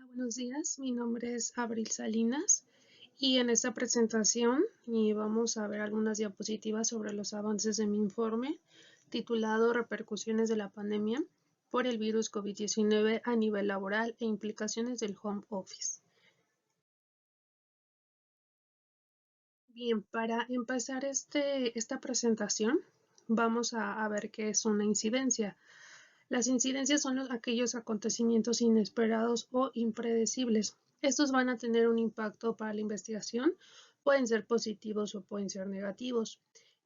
Buenos días, mi nombre es Abril Salinas y en esta presentación vamos a ver algunas diapositivas sobre los avances de mi informe titulado Repercusiones de la pandemia por el virus COVID-19 a nivel laboral e implicaciones del home office. Bien, para empezar esta presentación vamos a ver qué es una incidencia. Las incidencias son aquellos acontecimientos inesperados o impredecibles. Estos van a tener un impacto para la investigación, pueden ser positivos o pueden ser negativos.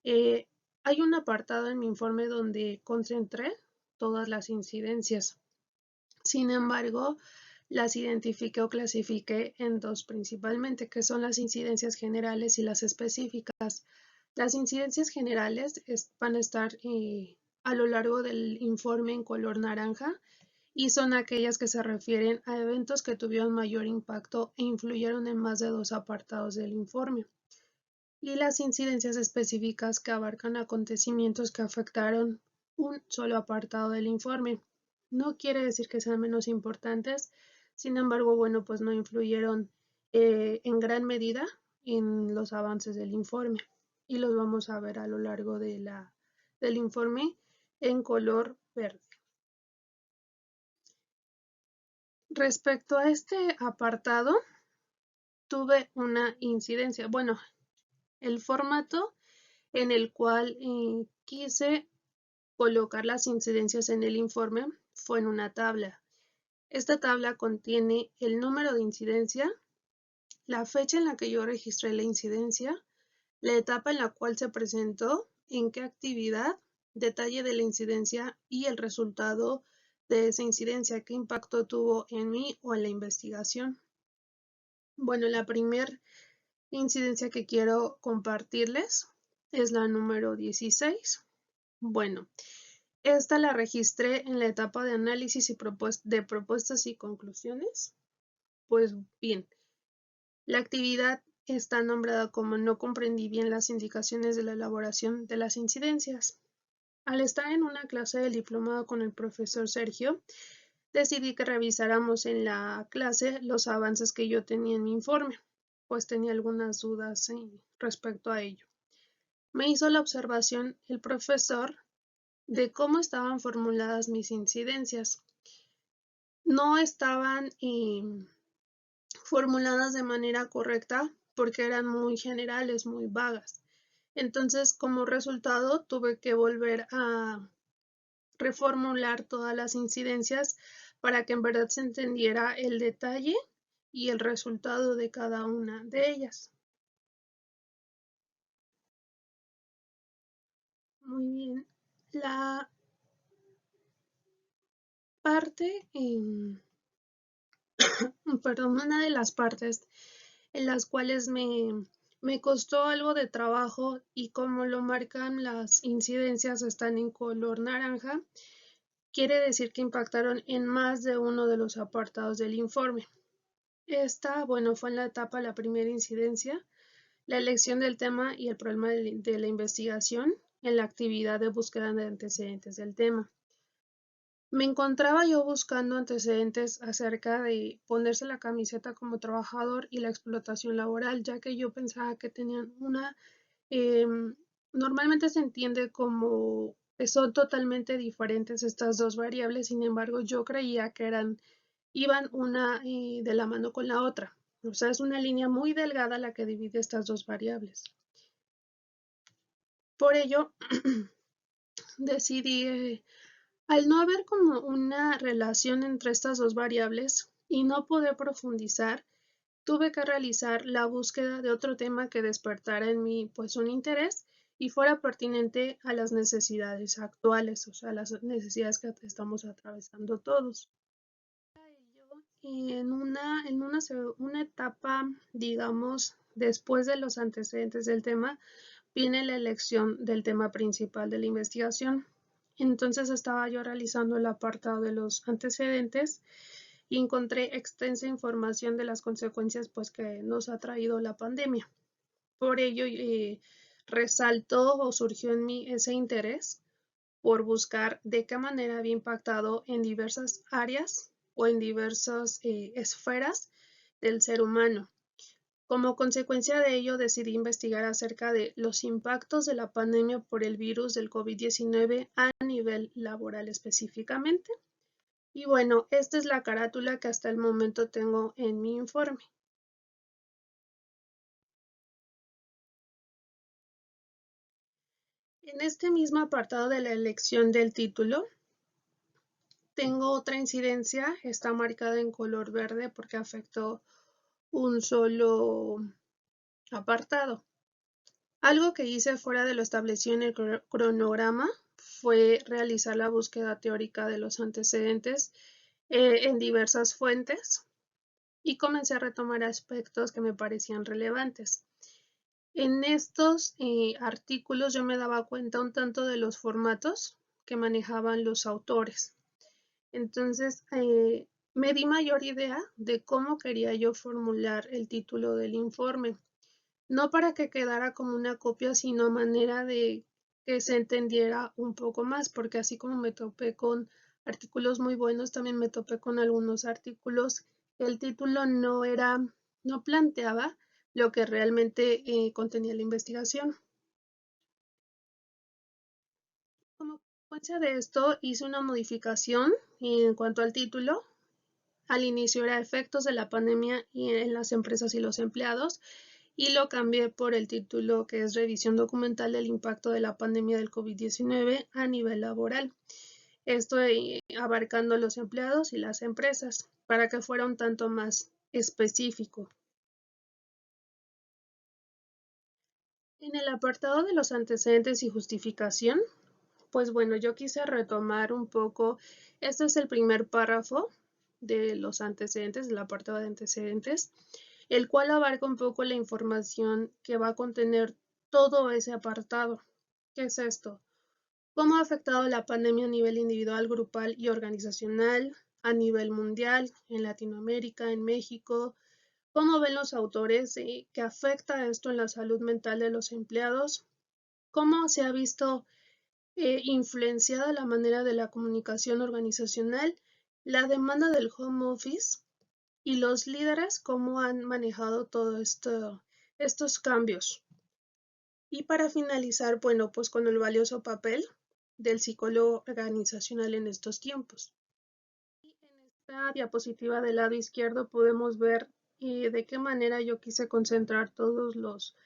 Hay un apartado en mi informe donde concentré todas las incidencias. Sin embargo, las identifiqué o clasifiqué en dos principalmente, que son las incidencias generales y las específicas. Las incidencias generales van a estar a lo largo del informe en color naranja y son aquellas que se refieren a eventos que tuvieron mayor impacto e influyeron en más de dos apartados del informe. Y las incidencias específicas que abarcan acontecimientos que afectaron un solo apartado del informe. No quiere decir que sean menos importantes, sin embargo, bueno, pues no influyeron en gran medida en los avances del informe y los vamos a ver a lo largo del informe en color verde. Respecto a este apartado, tuve una incidencia. Bueno, el formato en el cual quise colocar las incidencias en el informe fue en una tabla. Esta tabla contiene el número de incidencia, la fecha en la que yo registré la incidencia, la etapa en la cual se presentó, en qué actividad, detalle de la incidencia y el resultado de esa incidencia, qué impacto tuvo en mí o en la investigación. Bueno, la primera incidencia que quiero compartirles es la número 16. Bueno, esta la registré en la etapa de análisis y de propuestas y conclusiones. Pues bien, la actividad está nombrada como no comprendí bien las indicaciones de la elaboración de las incidencias. Al estar en una clase del diplomado con el profesor Sergio, decidí que revisáramos en la clase los avances que yo tenía en mi informe, pues tenía algunas dudas respecto a ello. Me hizo la observación el profesor de cómo estaban formuladas mis incidencias. No estaban formuladas de manera correcta porque eran muy generales, muy vagas. Entonces, como resultado, tuve que volver a reformular todas las incidencias para que en verdad se entendiera el detalle y el resultado de cada una de ellas. Muy bien. La parte, perdón, una de las partes en las cuales me costó algo de trabajo y como lo marcan las incidencias están en color naranja, quiere decir que impactaron en más de uno de los apartados del informe. Esta, bueno, fue en la etapa la primera incidencia, la elección del tema y el problema de la investigación en la actividad de búsqueda de antecedentes del tema. Me encontraba yo buscando antecedentes acerca de ponerse la camiseta como trabajador y la explotación laboral, ya que yo pensaba que tenían normalmente se entiende como que son totalmente diferentes estas dos variables, sin embargo yo creía que iban una de la mano con la otra. O sea, es una línea muy delgada la que divide estas dos variables. Por ello, decidí, al no haber como una relación entre estas dos variables y no poder profundizar, tuve que realizar la búsqueda de otro tema que despertara en mí pues un interés y fuera pertinente a las necesidades actuales, o sea, las necesidades que estamos atravesando todos. Y en una etapa, digamos, después de los antecedentes del tema, viene la elección del tema principal de la investigación. Entonces estaba yo realizando el apartado de los antecedentes y encontré extensa información de las consecuencias pues, que nos ha traído la pandemia. Por ello, resaltó o surgió en mí ese interés por buscar de qué manera había impactado en diversas áreas o en diversas esferas del ser humano. Como consecuencia de ello, decidí investigar acerca de los impactos de la pandemia por el virus del COVID-19 a nivel laboral específicamente. Y bueno, esta es la carátula que hasta el momento tengo en mi informe. En este mismo apartado de la elección del título, tengo otra incidencia, está marcada en color verde porque afectó un solo apartado. Algo que hice fuera de lo establecido en el cronograma fue realizar la búsqueda teórica de los antecedentes en diversas fuentes y comencé a retomar aspectos que me parecían relevantes. En estos artículos yo me daba cuenta un tanto de los formatos que manejaban los autores. Entonces me di mayor idea de cómo quería yo formular el título del informe. No para que quedara como una copia, sino a manera de que se entendiera un poco más, porque así como me topé con artículos muy buenos, también me topé con algunos artículos. El título no planteaba lo que realmente contenía la investigación. Como consecuencia de esto, hice una modificación en cuanto al título. Al inicio era efectos de la pandemia en las empresas y los empleados, y lo cambié por el título que es Revisión documental del impacto de la pandemia del COVID-19 a nivel laboral. Esto abarcando los empleados y las empresas, para que fuera un tanto más específico. En el apartado de los antecedentes y justificación, pues bueno, yo quise retomar un poco, este es el primer párrafo de los antecedentes, del apartado de antecedentes, el cual abarca un poco la información que va a contener todo ese apartado. ¿Qué es esto? ¿Cómo ha afectado la pandemia a nivel individual, grupal y organizacional, a nivel mundial, en Latinoamérica, en México? ¿Cómo ven los autores que afecta esto en la salud mental de los empleados? ¿Cómo se ha visto influenciada la manera de la comunicación organizacional, la demanda del home office y los líderes cómo han manejado todos estos cambios? Y para finalizar, bueno, pues con el valioso papel del psicólogo organizacional en estos tiempos. Y en esta diapositiva del lado izquierdo podemos ver de qué manera yo quise concentrar todos los,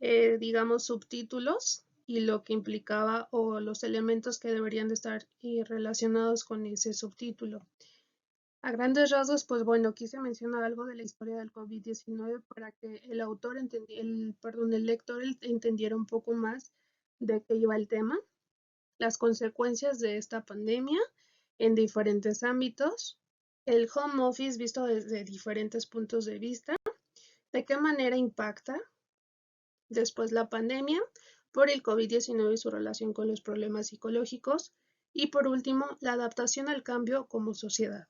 digamos, subtítulos y lo que implicaba o los elementos que deberían de estar relacionados con ese subtítulo. A grandes rasgos, pues bueno, quise mencionar algo de la historia del COVID-19 para que el autor el lector entendiera un poco más de qué iba el tema, las consecuencias de esta pandemia en diferentes ámbitos, el home office visto desde diferentes puntos de vista, de qué manera impacta después la pandemia por el COVID-19 y su relación con los problemas psicológicos, y por último, la adaptación al cambio como sociedad.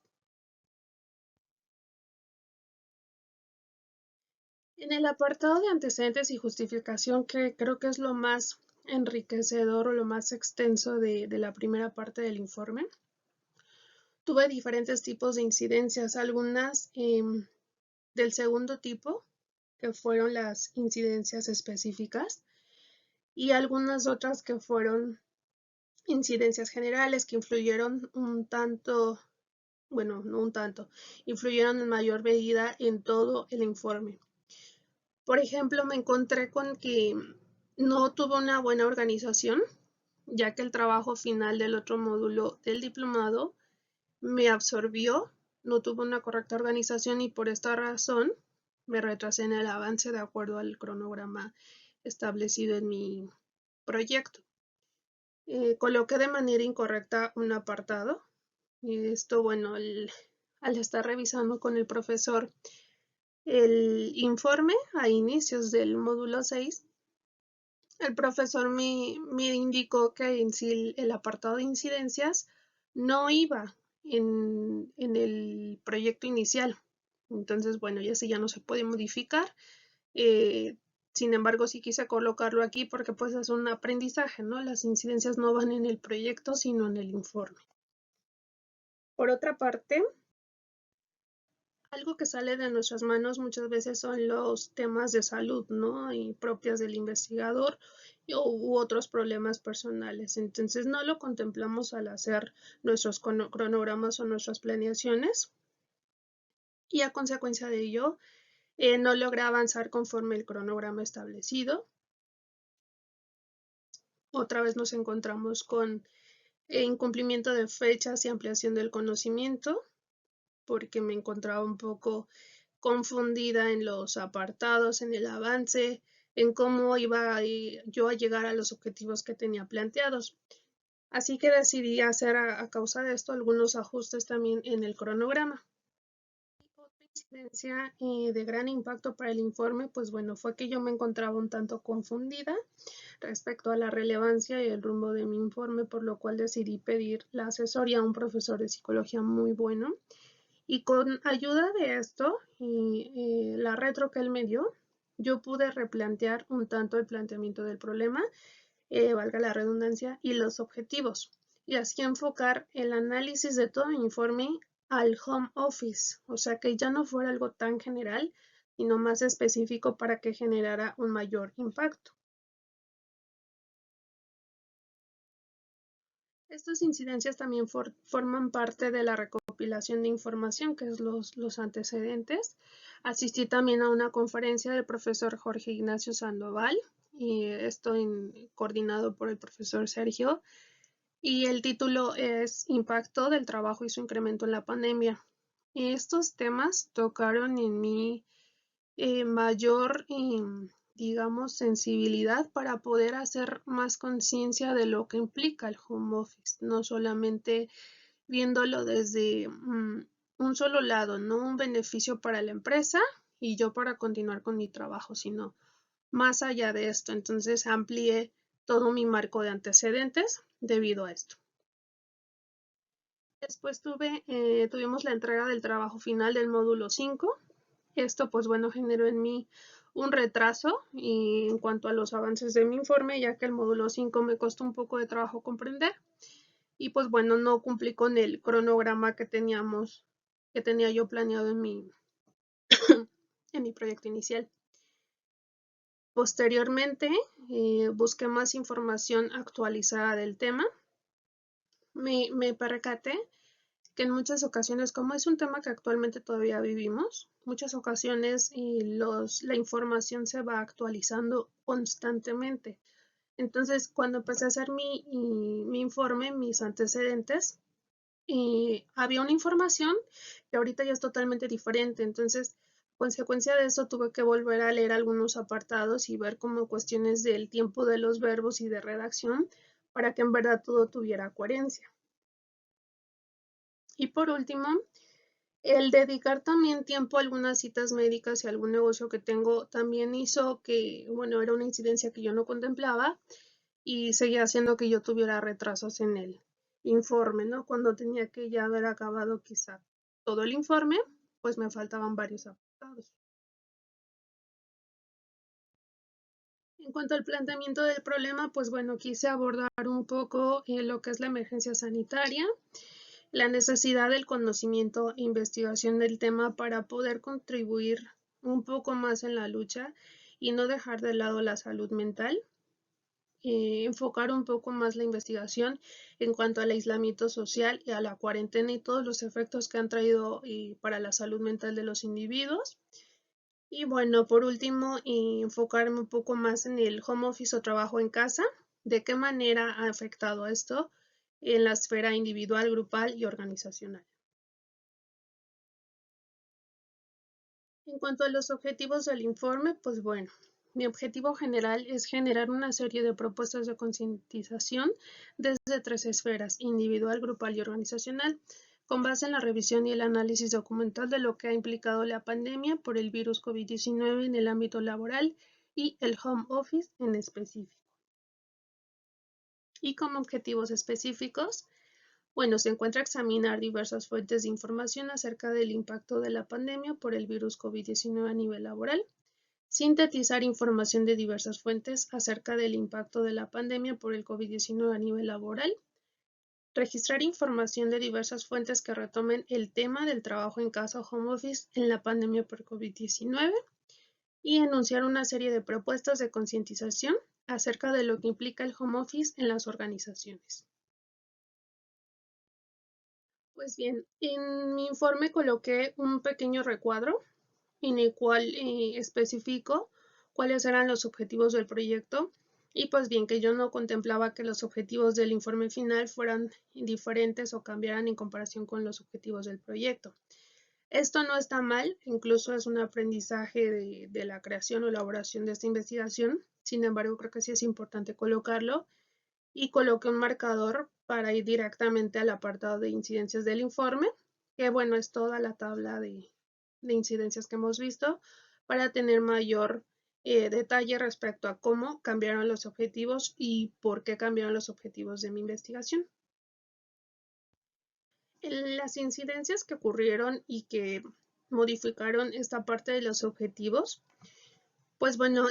En el apartado de antecedentes y justificación, que creo que es lo más enriquecedor o lo más extenso de la primera parte del informe, tuve diferentes tipos de incidencias, algunas del segundo tipo, que fueron las incidencias específicas, y algunas otras que fueron incidencias generales que influyeron un tanto, bueno, no un tanto, influyeron en mayor medida en todo el informe. Por ejemplo, me encontré con que no tuvo una buena organización, ya que el trabajo final del otro módulo del diplomado me absorbió, no tuvo una correcta organización y por esta razón me retrasé en el avance de acuerdo al cronograma establecido en mi proyecto. Coloqué de manera incorrecta un apartado. Esto, bueno, al estar revisando con el profesor el informe a inicios del módulo 6, el profesor me indicó que en sí el apartado de incidencias no iba en el proyecto inicial. Entonces, bueno, ya no se puede modificar. Sin embargo, sí quise colocarlo aquí porque pues es un aprendizaje, ¿no? Las incidencias no van en el proyecto, sino en el informe. Por otra parte, algo que sale de nuestras manos muchas veces son los temas de salud, ¿no? Y propias del investigador u otros problemas personales. Entonces no lo contemplamos al hacer nuestros cronogramas o nuestras planeaciones y a consecuencia de ello no logra avanzar conforme el cronograma establecido. Otra vez nos encontramos con incumplimiento de fechas y ampliación del conocimiento, porque me encontraba un poco confundida en los apartados, en el avance, en cómo iba yo a llegar a los objetivos que tenía planteados. Así que decidí hacer a causa de esto algunos ajustes también en el cronograma. Otra incidencia de gran impacto para el informe, pues bueno, fue que yo me encontraba un tanto confundida respecto a la relevancia y el rumbo de mi informe, por lo cual decidí pedir la asesoría a un profesor de psicología muy bueno. Y con ayuda de esto y la retro que él me dio, yo pude replantear un tanto el planteamiento del problema, valga la redundancia, y los objetivos, y así enfocar el análisis de todo mi informe al home office, o sea que ya no fuera algo tan general, sino más específico para que generara un mayor impacto. Estas incidencias también forman parte de la recopilación de información, que es los antecedentes. Asistí también a una conferencia del profesor Jorge Ignacio Sandoval, y esto coordinado por el profesor Sergio, y el título es Impacto del trabajo y su incremento en la pandemia. Y estos temas tocaron en mí mayor digamos, sensibilidad para poder hacer más conciencia de lo que implica el home office, no solamente viéndolo desde un solo lado, no un beneficio para la empresa y yo para continuar con mi trabajo, sino más allá de esto. Entonces amplié todo mi marco de antecedentes debido a esto. Después tuvimos la entrega del trabajo final del módulo 5. Esto, pues bueno, generó en mí un retraso y en cuanto a los avances de mi informe, ya que el módulo 5 me costó un poco de trabajo comprender y pues bueno, no cumplí con el cronograma que tenía yo planeado en en mi proyecto inicial. Posteriormente, busqué más información actualizada del tema. Me percaté que en muchas ocasiones, como es un tema que actualmente todavía vivimos, muchas ocasiones la información se va actualizando constantemente. Entonces, cuando empecé a hacer mi informe, mis antecedentes, había una información que ahorita ya es totalmente diferente. Entonces, consecuencia de eso, tuve que volver a leer algunos apartados y ver como cuestiones del tiempo de los verbos y de redacción para que en verdad todo tuviera coherencia. Y por último, el dedicar también tiempo a algunas citas médicas y algún negocio que tengo también hizo que, bueno, era una incidencia que yo no contemplaba y seguía haciendo que yo tuviera retrasos en el informe, ¿no? Cuando tenía que ya haber acabado quizá todo el informe, pues me faltaban varios apartados. En cuanto al planteamiento del problema, pues bueno, quise abordar un poco lo que es la emergencia sanitaria, la necesidad del conocimiento e investigación del tema para poder contribuir un poco más en la lucha y no dejar de lado la salud mental, enfocar un poco más la investigación en cuanto al aislamiento social y a la cuarentena y todos los efectos que han traído para la salud mental de los individuos. Y bueno, por último, enfocarme un poco más en el home office o trabajo en casa, de qué manera ha afectado esto en la esfera individual, grupal y organizacional. En cuanto a los objetivos del informe, pues bueno, mi objetivo general es generar una serie de propuestas de concientización desde tres esferas: individual, grupal y organizacional, con base en la revisión y el análisis documental de lo que ha implicado la pandemia por el virus COVID-19 en el ámbito laboral y el home office en específico. Y como objetivos específicos, bueno, se encuentra examinar diversas fuentes de información acerca del impacto de la pandemia por el virus COVID-19 a nivel laboral, sintetizar información de diversas fuentes acerca del impacto de la pandemia por el COVID-19 a nivel laboral, registrar información de diversas fuentes que retomen el tema del trabajo en casa o home office en la pandemia por COVID-19 y enunciar una serie de propuestas de concientización acerca de lo que implica el home office en las organizaciones. Pues bien, en mi informe coloqué un pequeño recuadro en el cual especifico cuáles eran los objetivos del proyecto y pues bien que yo no contemplaba que los objetivos del informe final fueran diferentes o cambiaran en comparación con los objetivos del proyecto. Esto no está mal, incluso es un aprendizaje de la creación o elaboración de esta investigación, sin embargo creo que sí es importante colocarlo y coloqué un marcador para ir directamente al apartado de incidencias del informe, que bueno, es toda la tabla de incidencias que hemos visto, para tener mayor detalle respecto a cómo cambiaron los objetivos y por qué cambiaron los objetivos de mi investigación. Las incidencias que ocurrieron y que modificaron esta parte de los objetivos, pues bueno,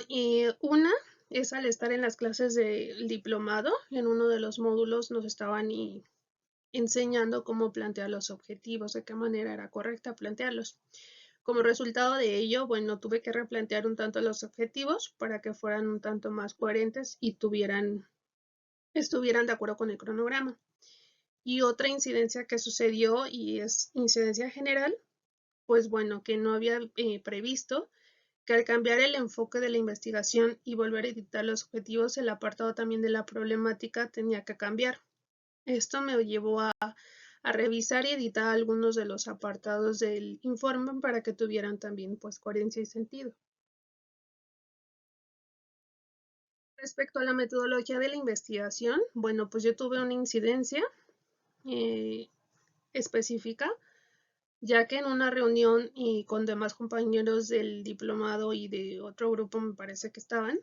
una es al estar en las clases del diplomado, en uno de los módulos nos estaban enseñando cómo plantear los objetivos, de qué manera era correcta plantearlos. Como resultado de ello, bueno, tuve que replantear un tanto los objetivos para que fueran un tanto más coherentes y estuvieran de acuerdo con el cronograma. Y otra incidencia que sucedió, y es incidencia general, pues bueno, que no había previsto que al cambiar el enfoque de la investigación y volver a editar los objetivos, el apartado también de la problemática tenía que cambiar. Esto me llevó a revisar y editar algunos de los apartados del informe para que tuvieran también pues coherencia y sentido. Respecto a la metodología de la investigación, bueno, pues yo tuve una incidencia eh, específica, ya que en una reunión y con demás compañeros del diplomado y de otro grupo me parece que estaban,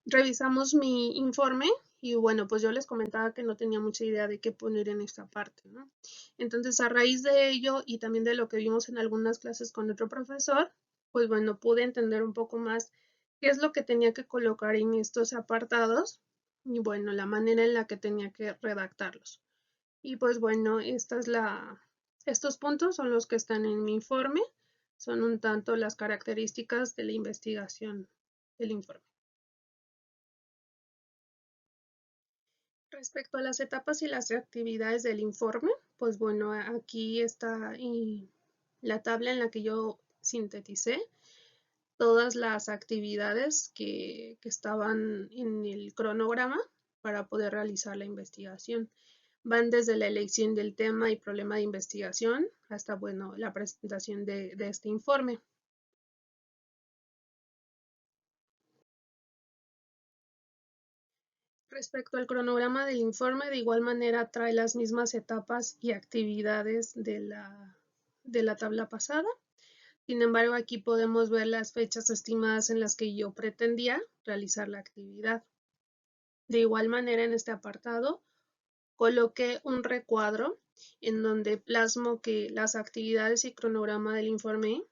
revisamos mi informe y bueno, pues yo les comentaba que no tenía mucha idea de qué poner en esta parte, ¿no? Entonces, a raíz de ello y también de lo que vimos en algunas clases con otro profesor, pues bueno, pude entender un poco más qué es lo que tenía que colocar en estos apartados y bueno, la manera en la que tenía que redactarlos. Y pues bueno, estos puntos son los que están en mi informe, son un tanto las características de la investigación del informe. Respecto a las etapas y las actividades del informe, pues bueno, aquí está la tabla en la que yo sinteticé todas las actividades que estaban en el cronograma para poder realizar la investigación. Van desde la elección del tema y problema de investigación hasta, bueno, la presentación de este informe. Respecto al cronograma del informe, de igual manera trae las mismas etapas y actividades de la tabla pasada. Sin embargo, aquí podemos ver las fechas estimadas en las que yo pretendía realizar la actividad. De igual manera, en este apartado, coloqué un recuadro en donde plasmo que las actividades y cronograma del informe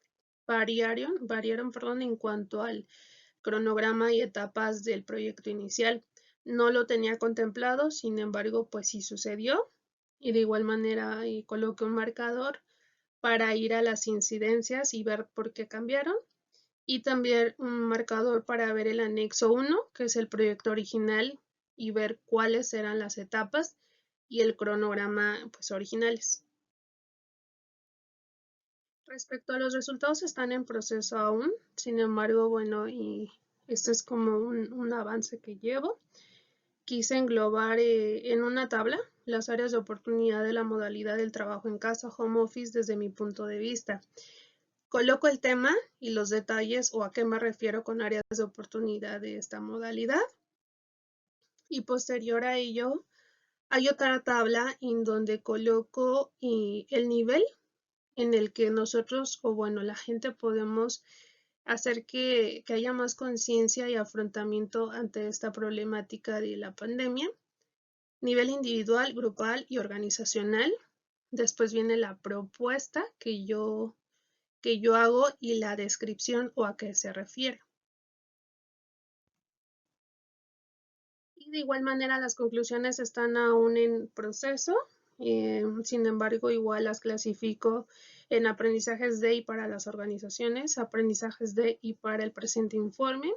variaron en cuanto al cronograma y etapas del proyecto inicial. No lo tenía contemplado, sin embargo, pues sí sucedió. Y de igual manera coloqué un marcador para ir a las incidencias y ver por qué cambiaron. Y también un marcador para ver el anexo 1, que es el proyecto original, y ver cuáles eran las etapas y el cronograma pues originales. Respecto a los resultados, están en proceso aún, sin embargo, bueno, y esto es como un avance que llevo. Quise englobar en una tabla las áreas de oportunidad de la modalidad del trabajo en casa, home office, desde mi punto de vista. Coloco el tema y los detalles o a qué me refiero con áreas de oportunidad de esta modalidad. Y posterior a ello, hay otra tabla en donde coloco el nivel en el que nosotros, o bueno, la gente podemos hacer que haya más conciencia y afrontamiento ante esta problemática de la pandemia. Nivel individual, grupal y organizacional. Después viene la propuesta que yo hago y la descripción o a qué se refiere. Y De igual manera, las conclusiones están aún en proceso. Sin embargo, igual las clasifico en aprendizajes de y para las organizaciones, aprendizajes de y para el presente informe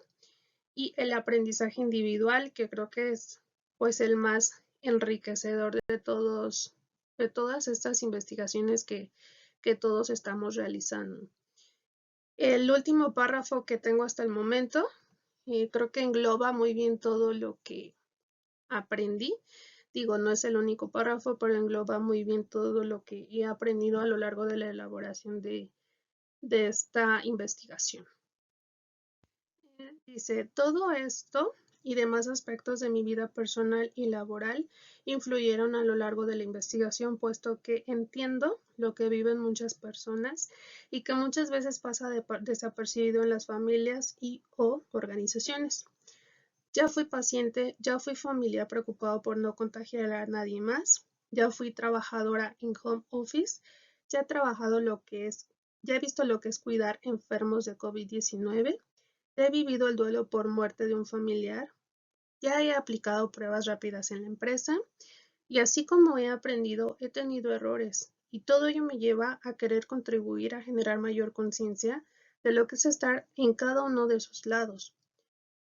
y el aprendizaje individual, que creo que es pues el más enriquecedor de todas estas investigaciones que todos estamos realizando. El último párrafo que tengo hasta el momento, creo que engloba muy bien todo lo que aprendí. Digo, no es el único párrafo, pero engloba muy bien todo lo que he aprendido a lo largo de la elaboración de esta investigación. Dice, todo esto y demás aspectos de mi vida personal y laboral influyeron a lo largo de la investigación, puesto que entiendo lo que viven muchas personas y que muchas veces pasa desapercibido en las familias y o organizaciones. Ya fui paciente, ya fui familiar preocupado por no contagiar a nadie más, ya fui trabajadora en home office, ya he trabajado ya he visto lo que es cuidar enfermos de COVID-19, ya he vivido el duelo por muerte de un familiar, ya he aplicado pruebas rápidas en la empresa y así como he aprendido, he tenido errores y todo ello me lleva a querer contribuir a generar mayor conciencia de lo que es estar en cada uno de esos lados.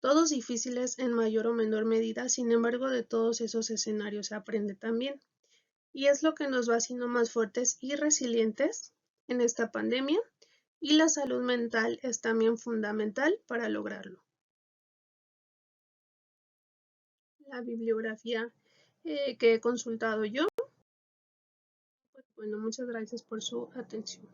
Todos difíciles en mayor o menor medida, sin embargo, de todos esos escenarios se aprende también. Y es lo que nos va haciendo más fuertes y resilientes en esta pandemia, y la salud mental es también fundamental para lograrlo. La bibliografía que he consultado yo. Pues bueno, muchas gracias por su atención.